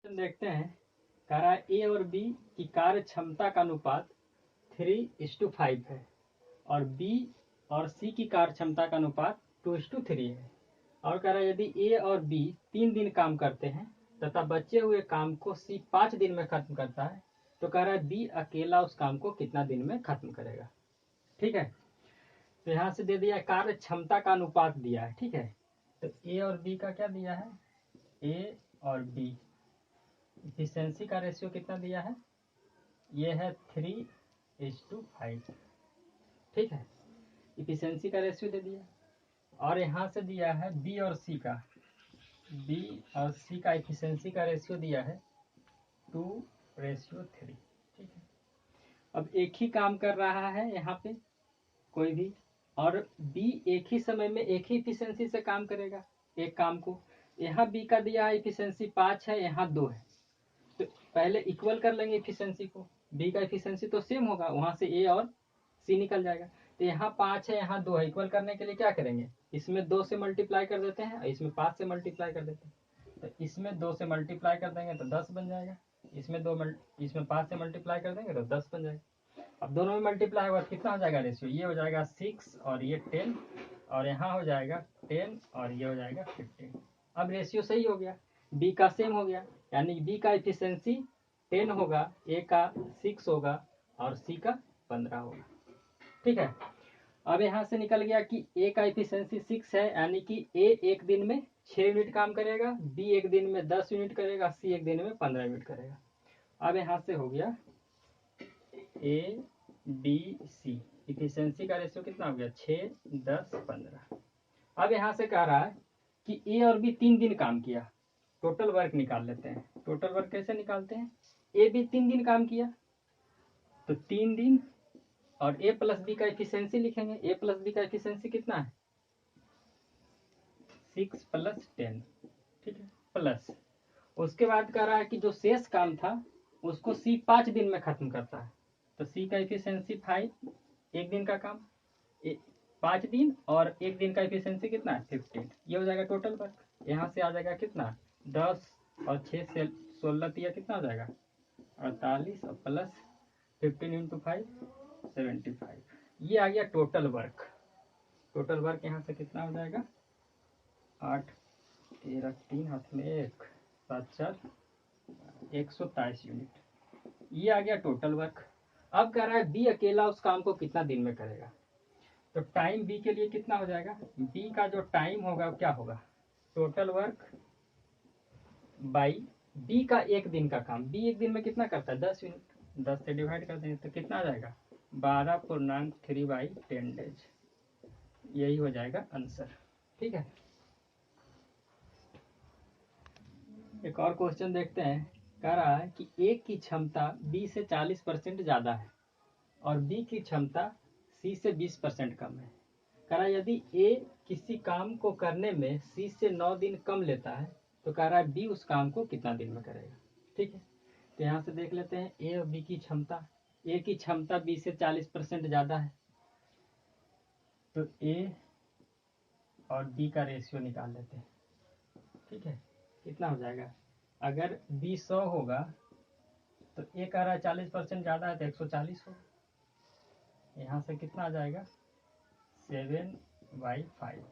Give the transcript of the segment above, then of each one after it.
देखते हैं। कह रहा है ए और बी की कार्य क्षमता का अनुपात 3:5 है और बी और सी की कार्य क्षमता का अनुपात 2:3 है। और कह रहा है यदि ए और बी 3 दिन काम करते हैं तथा बचे हुए काम को सी 5 दिन में खत्म करता है, तो कह रहा है बी अकेला उस काम को कितना दिन में खत्म करेगा। ठीक है, तो यहाँ से दे दिया कार्य क्षमता का अनुपात दिया है। ठीक है, तो ए और बी का क्या दिया है, ए और बी इफिशियंसी का रेशियो कितना दिया है, ये है 3:5। ठीक है, इफिशियंसी का रेशियो दे दिया। और यहाँ से दिया है बी और सी का इफिशियंसी का रेशियो दिया है 2:3। ठीक है, अब एक ही काम कर रहा है यहाँ पे कोई भी, और बी एक ही समय में एक ही इफिशियंसी से काम करेगा एक काम को। यहाँ बी का दिया है इफिशियंसी 5 है, यहाँ 2 है, तो पहले इक्वल कर लेंगे इफिशियंसी को। बी का इफिशियंसी तो सेम होगा, वहां से ए और सी निकल जाएगा। तो यहाँ 5 है, यहाँ 2 है, इक्वल करने के लिए क्या करेंगे, इसमें 2 से मल्टीप्लाई कर देते हैं और इसमें 5 से मल्टीप्लाई कर देते हैं। तो इसमें 2 से मल्टीप्लाई कर देंगे तो 10 बन जाएगा, इसमें 5 से मल्टीप्लाई कर देंगे तो 10 बन जाएगा। अब दोनों में मल्टीप्लाई होगा कितना हो जाएगा रेशियो, ये हो जाएगा 6 और ये 10, और यहाँ हो जाएगा 10 और ये हो जाएगा 15। अब रेशियो सही हो गया, बी का सेम हो गया, यानी बी का इफिशियंसी 10 होगा, ए का 6 होगा और सी का 15 होगा। ठीक है, अब यहाँ से निकल गया कि ए का इफिशियंसी 6 है, यानी कि ए एक दिन में 6 यूनिट काम करेगा, बी एक दिन में 10 यूनिट करेगा, सी एक दिन में 15 यूनिट करेगा। अब यहाँ से हो गया ए बी सी इफिशियंसी का रेशियो कितना हो गया, 6, 10, 15। अब यहाँ से कह रहा है कि ए और बी 3 दिन काम किया, टोटल वर्क निकाल लेते हैं। टोटल वर्क कैसे निकालते हैं, ए बी 3 दिन काम किया तो 3 दिन, और ए प्लस बी का एफिशिएंसी लिखेंगे। ए प्लस बी का एफिशिएंसी कितना है, 6 + 10। ठीक है, प्लस उसके बाद कह रहा है कि जो शेष काम था उसको सी 5 दिन में खत्म करता है, तो सी का एफिशिएंसी 5, एक दिन का काम 5 दिन, और एक दिन का एफिशिएंसी कितना है 15। ये हो जाएगा टोटल वर्क। यहाँ से आ जाएगा कितना, 10 और 6 से 16 दिया, कितना हो जाएगा 48, और प्लस 15 × 5 75। ये आ गया टोटल वर्क। टोटल वर्क यहाँ से कितना हो जाएगा, 8, 13, 3 हाथ में 1, 7, 4, 127 यूनिट। ये आ गया टोटल वर्क। अब कह रहा है बी अकेला उस काम को कितना दिन में करेगा, तो टाइम बी के लिए कितना हो जाएगा, बी का जो टाइम होगा क्या होगा, टोटल वर्क बाई बी का एक दिन का काम। बी एक दिन में कितना करता है, 10 यूनिट, 10 से डिवाइड कर देंगे तो कितना आ जाएगा, 12.3/10 डेज। यही हो जाएगा आंसर। ठीक है, एक और क्वेश्चन देखते हैं। कह रहा है कि ए की क्षमता बी से 40% ज्यादा है और बी की क्षमता सी से 20% कम है। कह रहा है यदि ए किसी काम को करने में सी से 9 दिन कम लेता है, तो कह रहा है बी उस काम को कितना दिन में करेगा। ठीक है, तो यहाँ से देख लेते हैं ए और बी की क्षमता। ए की क्षमता बी से 40% ज्यादा है, तो ए और बी का रेशियो निकाल लेते हैं। ठीक है, कितना हो जाएगा, अगर बी 100 होगा तो ए कह रहा है 40% ज्यादा है तो 140 होगा। यहाँ से कितना आ जाएगा, 7/5।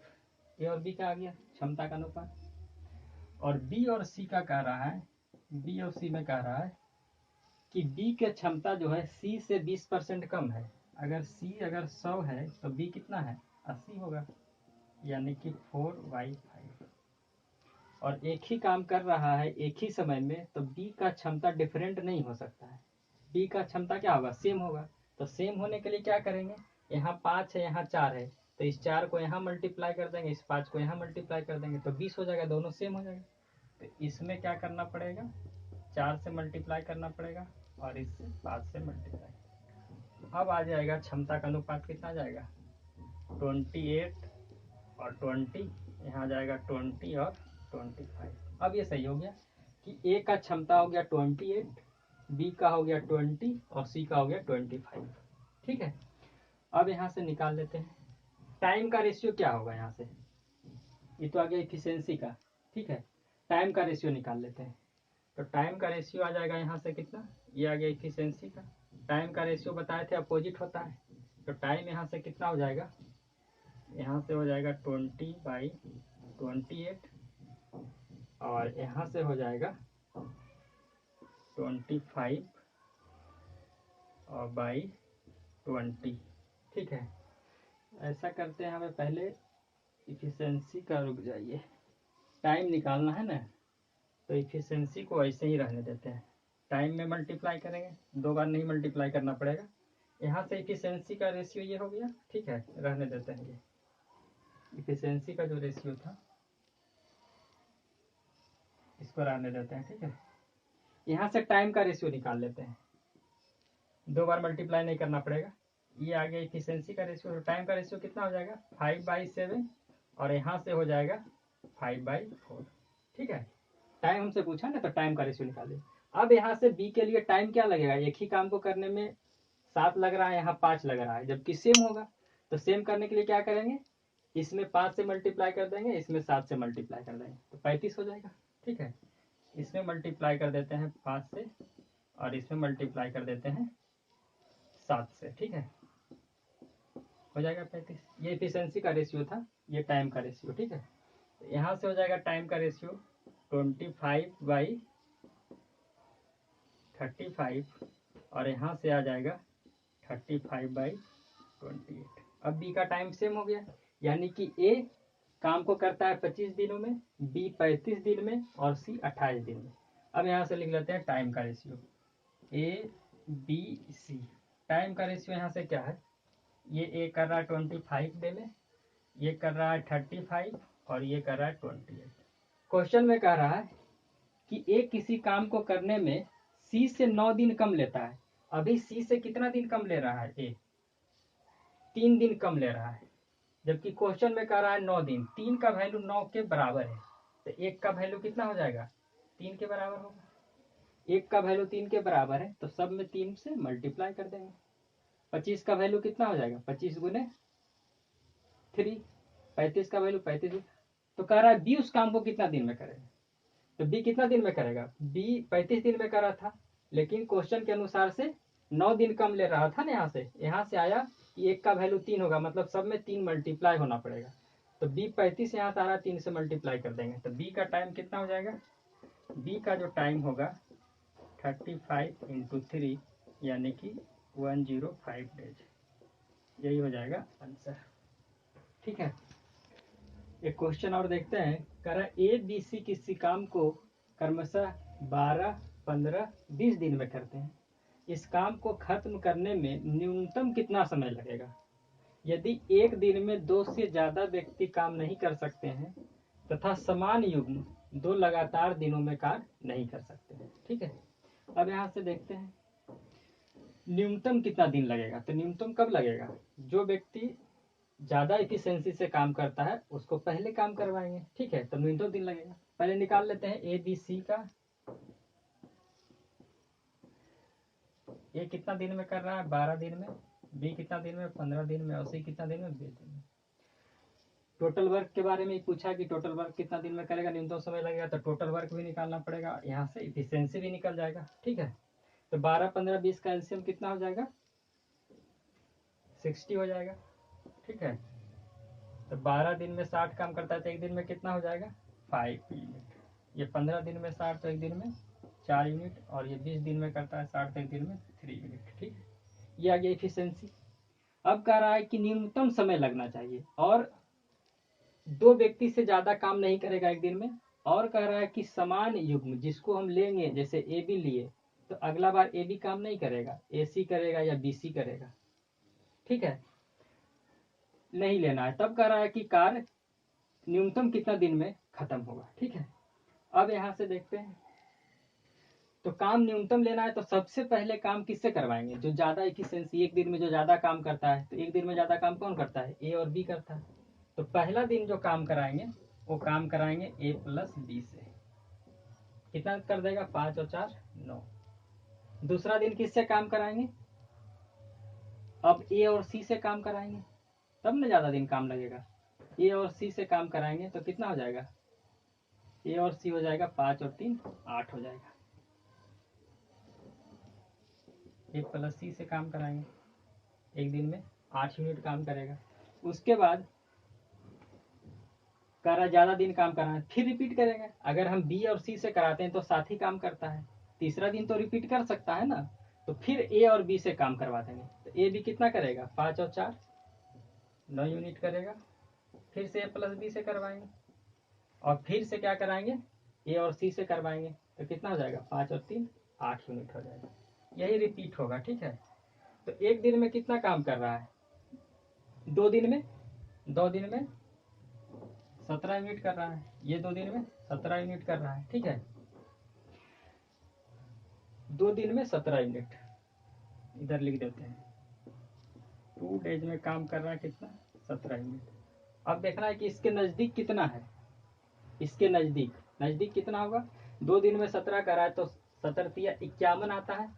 ए और बी का आ गया क्षमता का अनुपात। और बी और सी का कह रहा है, बी और सी में कह रहा है कि बी की क्षमता जो है सी से 20% कम है। अगर सी 100 है तो बी कितना है, 80 होगा, यानी कि 4/5। और एक ही काम कर रहा है एक ही समय में, तो बी का क्षमता डिफरेंट नहीं हो सकता है। बी का क्षमता क्या होगा, सेम होगा। तो सेम होने के लिए क्या करेंगे, यहाँ 5 है यहाँ 4 है, तो इस 4 को यहाँ मल्टीप्लाई कर देंगे, इस 5 को यहाँ मल्टीप्लाई कर देंगे तो 20 हो जाएगा, दोनों सेम हो जाएगा। तो इसमें क्या करना पड़ेगा, 4 से मल्टीप्लाई करना पड़ेगा और इससे 5 से मल्टीप्लाई। अब आ जाएगा क्षमता का अनुपात कितना आ जाएगा, 28 और 20, यहाँ आ जाएगा 20 और 25। अब ये सही हो गया कि ए का क्षमता हो गया 28, बी का हो गया 20 और सी का हो गया 25। ठीक है, अब यहाँ से निकाल लेते हैं टाइम का रेशियो क्या होगा। यहाँ से ये तो आ गया इफिशियंसी का। ठीक है, टाइम का रेशियो निकाल लेते हैं। तो टाइम का रेशियो आ जाएगा यहाँ से कितना, ये आ गया इफिशियंसी का। टाइम का रेशियो बताए थे अपोजिट होता है, तो टाइम यहाँ से कितना हो जाएगा, यहाँ से हो जाएगा 20/28 और यहाँ से हो जाएगा 25/20। ठीक है, ऐसा करते हैं। हमें पहले इफिशियंसी का, रुक जाइए, टाइम निकालना है ना, तो इफिशियंसी को ऐसे ही रहने देते हैं। टाइम में मल्टीप्लाई करेंगे, 2 बार नहीं मल्टीप्लाई करना पड़ेगा। यहाँ से इफिशियंसी का रेशियो ये हो गया। ठीक है, रहने देते हैं। ये इफिशियंसी का जो रेशियो था इसको रहने देते हैं। ठीक है, यहाँ से टाइम का रेशियो निकाल लेते हैं, 2 बार मल्टीप्लाई नहीं करना पड़ेगा। ये आ गया इफिशियंसी का रेशियो। तो टाइम का रेशियो कितना हो जाएगा, 5/7 और यहाँ से हो जाएगा 5/4। ठीक है, टाइम हमसे पूछा ना, तो टाइम का रेशियो निकालिए। अब यहाँ से बी के लिए टाइम क्या लगेगा, एक ही काम को करने में 7 लग रहा है, यहाँ 5 लग रहा है, जबकि सेम होगा। तो सेम करने के लिए क्या करेंगे, इसमें 5 से मल्टीप्लाई कर देंगे, इसमें 7 से मल्टीप्लाई कर देंगे, तो 35 हो जाएगा। ठीक है, इसमें मल्टीप्लाई कर देते हैं 5 से और इसमें मल्टीप्लाई कर देते हैं 7 से। ठीक है, हो जाएगा 35। ये एफिशिएंसी का रेशियो था, ये टाइम का रेशियो। ठीक है, तो यहाँ से हो जाएगा टाइम का रेशियो 25/35 और यहाँ से आ जाएगा 35/28। अब बी का टाइम सेम हो गया, यानी कि ए काम को करता है 25 दिनों में, बी 35 दिन में और सी 28 दिन में। अब यहाँ से लिख लेते हैं टाइम का ratio, A B C. Time का रेशियो यहाँ से क्या है, ये ए कर रहा है 25 डे में, ये कर रहा है 35 और ये कर रहा है 28। क्वेश्चन में कह रहा है कि ए किसी काम को करने में सी से 9 दिन कम लेता है। अभी सी से कितना दिन कम ले रहा है, ए 3 दिन कम ले रहा है, जबकि क्वेश्चन में कह रहा है 9 दिन। 3 का वैल्यू 9 के बराबर है, तो 1 का वैल्यू कितना हो जाएगा, 3 के बराबर होगा। 1 का वैल्यू 3 के बराबर है, तो सब में 3 से मल्टीप्लाई कर देंगे। 25 का वैल्यू कितना हो जाएगा, 25 गुने 3, 35 का वैल्यू 35। तो कह रहा है बी उस काम को कितना दिन में करेगा, तो बी कितना दिन में करेगा, बी 35 दिन में कर रहा था, लेकिन क्वेश्चन के अनुसार से 9 दिन कम ले रहा था ना। यहाँ से आया कि 1 का वैल्यू 3 होगा, मतलब सब में 3 मल्टीप्लाई होना पड़ेगा। तो बी 35 यहाँ से आ रहा, 3 से मल्टीप्लाई कर देंगे, तो बी का टाइम कितना हो जाएगा, बी का जो टाइम होगा 35 × 3 यानी कि 105 डेज। यही हो जाएगा आंसर। ठीक है, एक क्वेश्चन और देखते हैं। कह रहा है ए बी सी किसी काम को क्रमशः 12, 15, 20 दिन में करते हैं। इस काम को खत्म करने में न्यूनतम कितना समय लगेगा। यदि एक दिन में 2 से ज्यादा व्यक्ति काम नहीं कर सकते हैं तथा समान युग्म 2 लगातार दिनों में कार्य नहीं कर सकते हैं। ठीक है, अब यहाँ से देखते हैं न्यूनतम कितना दिन लगेगा। तो न्यूनतम कब लगेगा, जो व्यक्ति ज्यादा एफिशिएंसी से काम करता है उसको पहले काम करवाएंगे। ठीक है, तो न्यूनतम दिन लगेगा। पहले निकाल लेते हैं ए बी सी का। ए कितना दिन में कर रहा है, 12 दिन में, बी कितना दिन में, 15 दिन में, और सी कितना दिन में, 20 दिन में। टोटल वर्क के बारे में पूछा कि टोटल वर्क कितना दिन में करेगा, न्यूनतम समय लगेगा, तो टोटल वर्क भी निकालना पड़ेगा, यहाँ से इफिशियंसी भी निकल जाएगा। ठीक है, तो 12, 15, 20 का एलसीएम कितना हो जाएगा, 60 हो जाएगा। ठीक है, तो 12 दिन में 60 काम करता है, तो एक दिन में कितना हो जाएगा, 5 यूनिट। ये 15 दिन में 60, तो एक दिन में 4 यूनिट, और ये 20 दिन में करता है 60, तो एक दिन में 3 यूनिट। ठीक है, ये आ गया एफिशिएंसी। अब कह रहा है कि न्यूनतम समय लगना चाहिए और 2 व्यक्ति से ज्यादा काम नहीं करेगा एक दिन में, और कह रहा है कि समान युग्म जिसको हम लेंगे, जैसे ए बी लिए, तो अगला बार ए बी काम नहीं करेगा, ए सी करेगा या बी सी करेगा। ठीक है, नहीं लेना है। तब कह रहा है कि कार्य न्यूनतम कितना दिन में खत्म होगा। ठीक है, अब यहां से देखते हैं, तो काम न्यूनतम लेना है तो सबसे पहले काम किससे करवाएंगे, जो ज्यादा एफिशिएंसी, एक दिन में जो ज्यादा काम करता है। तो एक दिन में ज्यादा काम कौन करता है, ए और बी करता है। तो पहला दिन जो काम कराएंगे वो काम कराएंगे ए प्लस बी से। कितना कर देगा, 5 और 4 9। दूसरा दिन किससे काम कराएंगे, अब ए और सी से काम कराएंगे, तब ना ज्यादा दिन काम लगेगा। ए और सी से काम कराएंगे तो कितना हो जाएगा, ए और सी हो जाएगा 5 और 3 8 हो जाएगा। ए प्लस सी से काम कराएंगे। एक दिन में 8 यूनिट काम करेगा। उसके बाद करा ज़्यादा दिन काम कराना, फिर रिपीट करेंगे। अगर हम बी और सी से कराते हैं तो साथ ही काम करता है, तीसरा दिन तो रिपीट कर सकता है ना, तो फिर ए और बी से काम करवा देंगे। तो ए बी कितना करेगा, 5 और 4 9 यूनिट करेगा। फिर से ए प्लस बी से करवाएंगे और फिर से क्या कराएंगे, ए और सी से करवाएंगे। तो कितना हो जाएगा, 5 और 3 8 यूनिट हो जाएगा। यही रिपीट होगा, ठीक है। तो एक दिन में कितना काम कर रहा है, 2 दिन में 17 यूनिट कर रहा है। ये 2 दिन में 17 यूनिट कर रहा है, ठीक है। 2 दिन में 17 यूनिट इधर लिख देते हैं। 2 डेज में काम कर रहा है कितना, 17 यूनिट। अब देखना है कि इसके नजदीक कितना है। इसके नजदीक कितना होगा, 2 दिन में 17 करा है तो 17 तिया 51 आता है,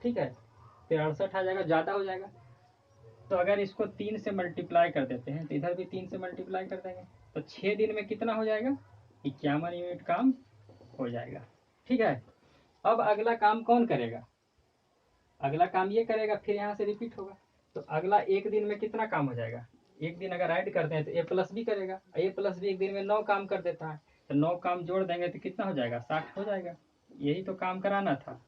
ठीक है। फिर 68 आ जाएगा, ज्यादा हो जाएगा। तो अगर इसको 3 से मल्टीप्लाई कर देते हैं तो इधर भी 3 से मल्टीप्लाई कर देंगे। तो 6 दिन में कितना हो जाएगा, 51 यूनिट काम हो जाएगा, ठीक है। अब अगला काम कौन करेगा, अगला काम ये करेगा, फिर यहाँ से रिपीट होगा। तो अगला एक दिन में कितना काम हो जाएगा, एक दिन अगर ऐड करते हैं तो ए प्लस बी करेगा। ए प्लस बी एक दिन में 9 काम कर देता है, तो 9 काम जोड़ देंगे तो कितना हो जाएगा, 60 हो जाएगा। यही तो काम कराना था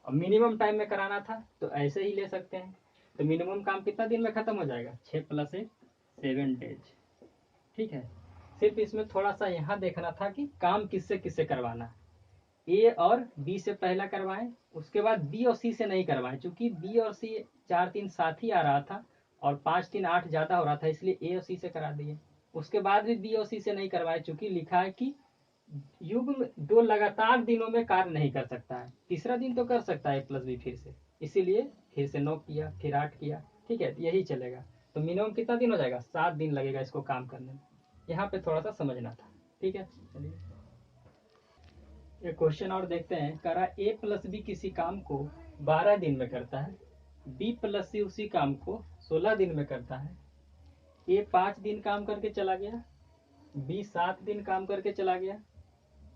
और मिनिमम टाइम में कराना था, तो ऐसे ही ले सकते हैं। तो मिनिमम काम कितना दिन में खत्म हो जाएगा, 6 + 1 7 डेज, ठीक है। सिर्फ इसमें थोड़ा सा यहाँ देखना था कि काम किससे किससे करवाना है। ए और बी से पहला करवाएं, उसके बाद बी और सी से नहीं करवाएं, क्योंकि बी और सी 4 3 साथ ही आ रहा था और 5 3 8 ज्यादा हो रहा था, इसलिए ए और सी से करा दिए। उसके बाद भी बी और सी से नहीं करवाए, क्योंकि लिखा है कि युग्म 2 लगातार दिनों में कार्य नहीं कर सकता है, तीसरा दिन तो कर सकता है ए प्लस बी फिर से, इसीलिए फिर से 9 किया, फिर 8 किया, ठीक है। यही चलेगा। तो मिनिमम कितना दिन हो जाएगा, 7 दिन लगेगा इसको काम करने में। यहाँ पे थोड़ा सा समझना था, ठीक है। चलिए एक क्वेश्चन और देखते हैं। करा ए प्लस बी किसी काम को 12 दिन में करता है, बी प्लस सी उसी काम को 16 दिन में करता है। ए 5 दिन काम करके चला गया, बी 7 दिन काम करके चला गया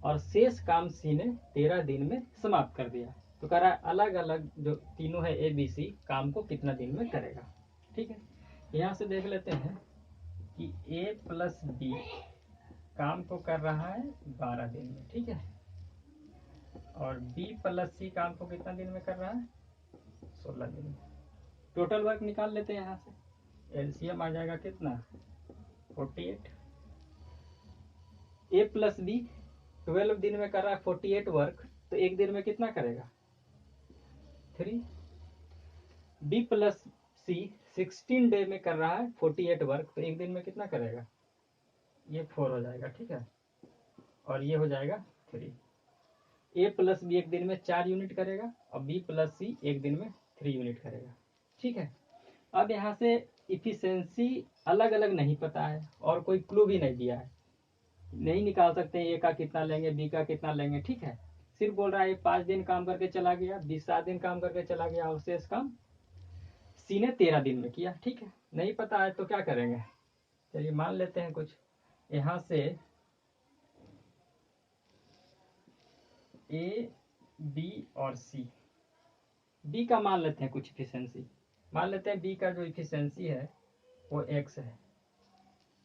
और शेष काम सी ने 13 दिन में समाप्त कर दिया। तो कह रहा है अलग अलग जो तीनों है ए बी सी काम को कितना दिन में करेगा, ठीक है। यहाँ से देख लेते हैं कि ए प्लस बी काम को कर रहा है 12 दिन में, ठीक है। और बी प्लस सी काम को कितना दिन में कर रहा है, 16 दिन में। टोटल वर्क निकाल लेते हैं यहाँ से। एलसीएम आ जाएगा कितना, 48। ए प्लस बी 12 दिन में कर रहा है 48 वर्क, तो एक दिन में कितना करेगा, 3। बी प्लस सी 16 डे में कर रहा है 48 वर्क, तो एक दिन में कितना करेगा, ये 4 हो जाएगा, ठीक है। और ये हो जाएगा 3। ए प्लस बी एक दिन में 4 यूनिट करेगा और बी प्लस सी एक दिन में 3 यूनिट करेगा, ठीक है। अब यहाँ से इफिशियंसी अलग अलग नहीं पता है और कोई क्लू भी नहीं दिया है, नहीं निकाल सकते ए का कितना लेंगे, बी का कितना लेंगे, ठीक है। सिर्फ बोल रहा है 5 दिन काम करके चला गया, बी 7 दिन काम करके चला गया और शेष काम सी ने 13 दिन में किया, ठीक है। नहीं पता है तो क्या करेंगे, चलिए मान लेते हैं कुछ। यहाँ से ए बी और सी, बी का मान लेते हैं कुछ इफिशियंसी, मान लेते हैं बी का जो इफिशियंसी है वो एक्स है।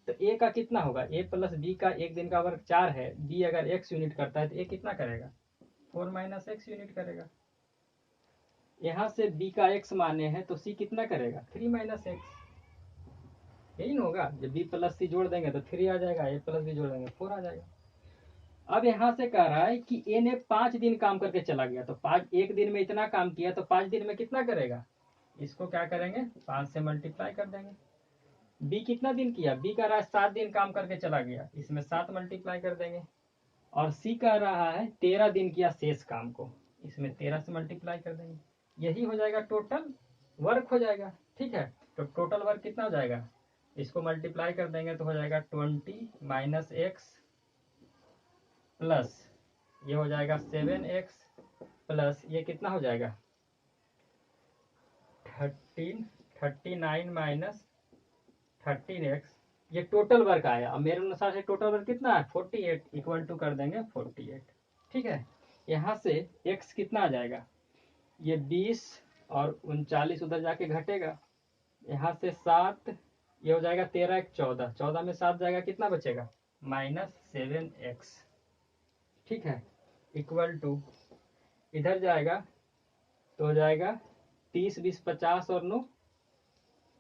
तो ए का कितना होगा, ए प्लस बी का एक दिन का वर्क 4 है, बी अगर एक्स यूनिट करता है तो ए कितना करेगा, 4 - x यूनिट करेगा। यहाँ से बी का एक्स माने हैं तो सी कितना करेगा, 3 - x। यही ना होगा, जब बी प्लस सी जोड़ देंगे तो 3 आ जाएगा, ए प्लस बी जोड़ देंगे 4 आ जाएगा। अब यहाँ से कह रहा है कि ए ने 5 दिन काम करके चला गया, तो 5 एक दिन में इतना काम किया तो 5 दिन में कितना करेगा, इसको क्या करेंगे 5 से मल्टीप्लाई कर देंगे। बी कितना दिन किया, बी का रहा है 7 दिन काम करके चला गया, इसमें 7 मल्टीप्लाई कर देंगे। और सी का रहा है 13 दिन किया शेष काम को, इसमें 13 से मल्टीप्लाई कर देंगे। यही हो जाएगा टोटल वर्क हो जाएगा, ठीक है। तो टोटल वर्क कितना हो जाएगा, इसको मल्टीप्लाई कर देंगे तो हो जाएगा 20 - x प्लस ये हो जाएगा 7x प्लस ये कितना हो जाएगा 39 - 13x। ये टोटल वर्क आया। अब मेरे अनुसार से टोटल वर्क कितना है 48 इक्वल टू कर देंगे 48, ठीक है। यहाँ से x कितना आ जाएगा, ये 20 और 39 उधर जाके घटेगा, यहाँ से 7, ये हो जाएगा 13 1 14, 14 में 7 जाएगा, कितना बचेगा -7x। ठीक है, इक्वल टू इधर जाएगा तो हो जाएगा 30 20 50 और 9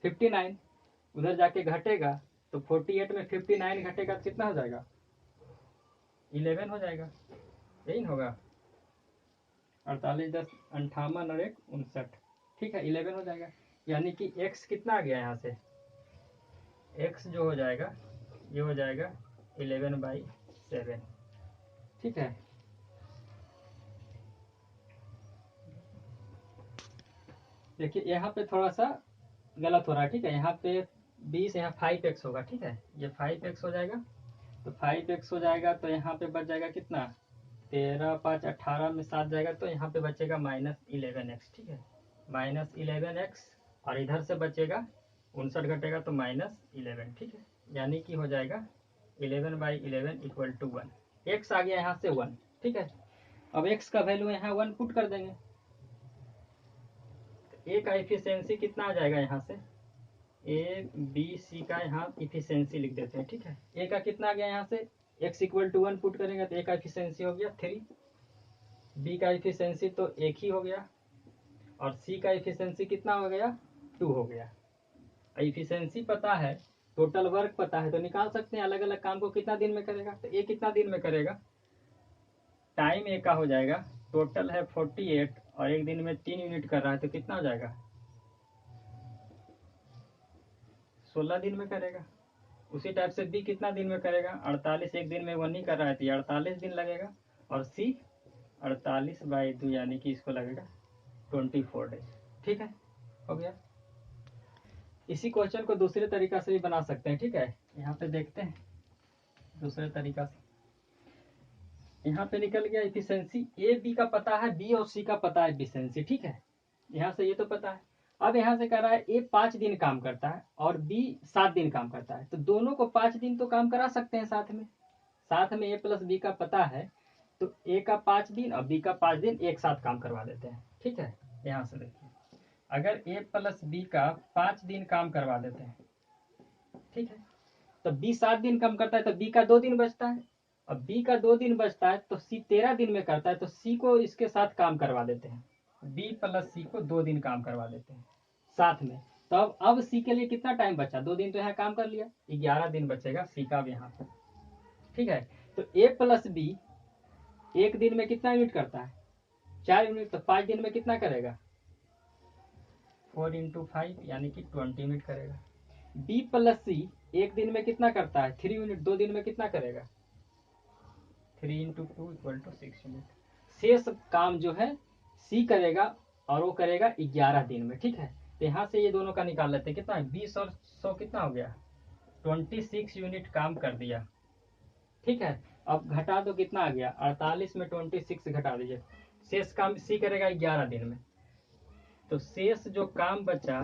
59, उधर जाके घटेगा तो 48 में 59 घटेगा तो कितना हो जाएगा 11 हो जाएगा, यही होगा 48 10 58 और 1 59। ठीक है, 11 हो जाएगा, यानी कि x कितना आ गया यहाँ से, x जो हो जाएगा ये हो जाएगा 11/7। ठीक है, देखिए यहाँ पे थोड़ा सा गलत हो रहा है। ठीक है, यहाँ पे 20, यहाँ 5x होगा। ठीक है, ये 5x हो जाएगा, तो 5x हो जाएगा तो यहाँ पे बच जाएगा कितना 13 5 18 में 7 जाएगा तो यहाँ पे बचेगा -11x। ठीक है, -11x और इधर से बचेगा 59 घटेगा तो -11। ठीक है, यानी कि हो जाएगा 11/11 इक्वल टू 1। x आ गया यहाँ से 1। ठीक है, अब x का वैल्यू यहाँ 1 पुट कर देंगे, ए का इफिशियंसी कितना आ जाएगा यहाँ से, ए बी सी का यहाँ इफिशियंसी लिख देते हैं। ठीक है, ए का कितना आ गया यहाँ से, x इक्वल टू 1 पुट करेंगे तो ए का इफिशियंसी हो गया 3, बी का इफिशियंसी तो 1 ही हो गया, और सी का इफिशियंसी कितना हो गया 2 हो गया। इफिशियंसी पता है, टोटल वर्क पता है, तो निकाल सकते हैं अलग अलग काम को कितना दिन में करेगा। तो ए कितना दिन में करेगा, टाइम ए का हो जाएगा, टोटल है 48 और एक दिन में 3 यूनिट कर रहा है तो कितना हो जाएगा 16 दिन में करेगा। उसी टाइप से बी कितना दिन में करेगा, 48, एक दिन में 1 ही कर रहा है तो 48 दिन लगेगा, और सी 48/2 यानी कि इसको लगेगा 24 डेज। ठीक है, हो गया। इसी क्वेश्चन को दूसरे तरीका से भी बना सकते हैं। ठीक है, यहाँ पे देखते हैं दूसरे तरीका से। यहाँ पे निकल गया इफिशियंसी, ए बी का पता है, बी और सी का पता है इफिशियंसी। ठीक है, यहाँ से ये तो पता है। अब यहाँ से कह रहा है ए 5 दिन काम करता है और बी 7 दिन काम करता है, तो दोनों को 5 दिन तो काम करा सकते हैं साथ में। साथ में ए प्लस बी का पता है तो ए का 5 दिन और बी का 5 दिन एक साथ काम करवा देते हैं। ठीक है, यहाँ से देखिए, अगर ए प्लस बी का 5 दिन काम करवा देते हैं, ठीक है, तो बी 7 दिन काम करता है तो बी का 2 दिन बचता है, और बी का 2 दिन बचता है तो सी 13 दिन में करता है, तो सी को इसके साथ काम करवा देते हैं, बी प्लस सी को 2 दिन काम करवा देते हैं साथ में। तो अब सी के लिए कितना टाइम बचा, 2 दिन तो यहाँ काम कर लिया, 11 दिन बचेगा सी का भी यहाँ पर। ठीक है, तो ए प्लस बी एक दिन में कितना यूनिट करता है 4 यूनिट, तो 5 दिन में कितना करेगा 4 × 5 यानी कि 20 यूनिट करेगा। बी प्लस सी एक दिन में कितना करता है 3 यूनिट, 2 दिन में कितना करेगा 3 × 2 = 6 यूनिट। शेष काम जो है सी करेगा और वो करेगा 11 दिन में। ठीक है, तो यहाँ से ये दोनों का निकाल लेते हैं, कितना है 20 और 100 कितना हो गया 26 यूनिट काम कर दिया। ठीक है, अब घटा दो कितना आ गया 48 में 26 घटा दीजिए, शेष काम सी करेगा 11 दिन में। तो शेष जो काम बचा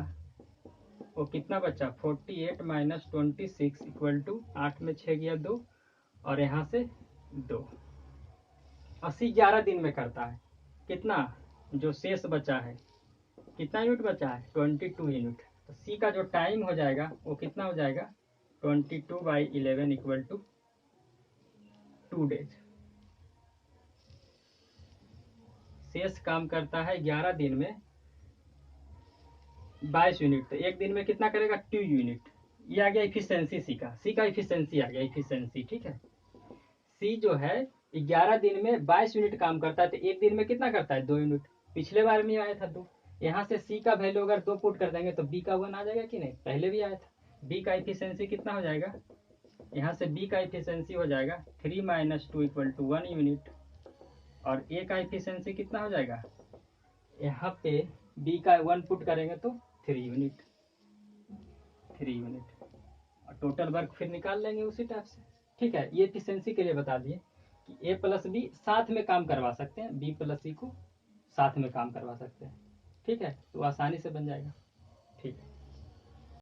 वो कितना बचा 48 - 26 = 8 में 6 गया 2 और यहाँ से 2, 80 11 दिन में करता है। कितना जो शेष बचा है, कितना यूनिट बचा है 22 यूनिट। तो सी का जो टाइम हो जाएगा वो कितना हो जाएगा 22/11 = 2 डेज। शेष काम करता है 11 दिन में 22 यूनिट, तो एक दिन में कितना करेगा 2 यूनिट। ये आ गया इफिशियंसी सी का इफिशियंसी आ गया इफिशियंसी। ठीक है, सी जो है 11 दिन में 22 यूनिट काम करता है, तो एक दिन में कितना करता है 2 यूनिट। पिछले बार में आया था 2, यहाँ से सी का वैल्यू अगर 2 पुट कर देंगे तो बी का 1 आ जाएगा कि नहीं, पहले भी आया था। बी का इफिशियंसी कितना हो जाएगा, यहाँ से बी का इफिशियंसी हो जाएगा 3 - 2 = 1 यूनिट, और ए का इफिशियंसी कितना हो जाएगा, यहाँ पे बी का 1 पुट करेंगे तो 3 यूनिट, और टोटल वर्क फिर निकाल लेंगे उसी टाइप से। ठीक है, ये इफिशियंसी के लिए बता दिए कि ए प्लस बी साथ में काम करवा सकते हैं, बी प्लस सी को साथ में काम करवा सकते हैं। ठीक है, तो आसानी से बन जाएगा। ठीक है।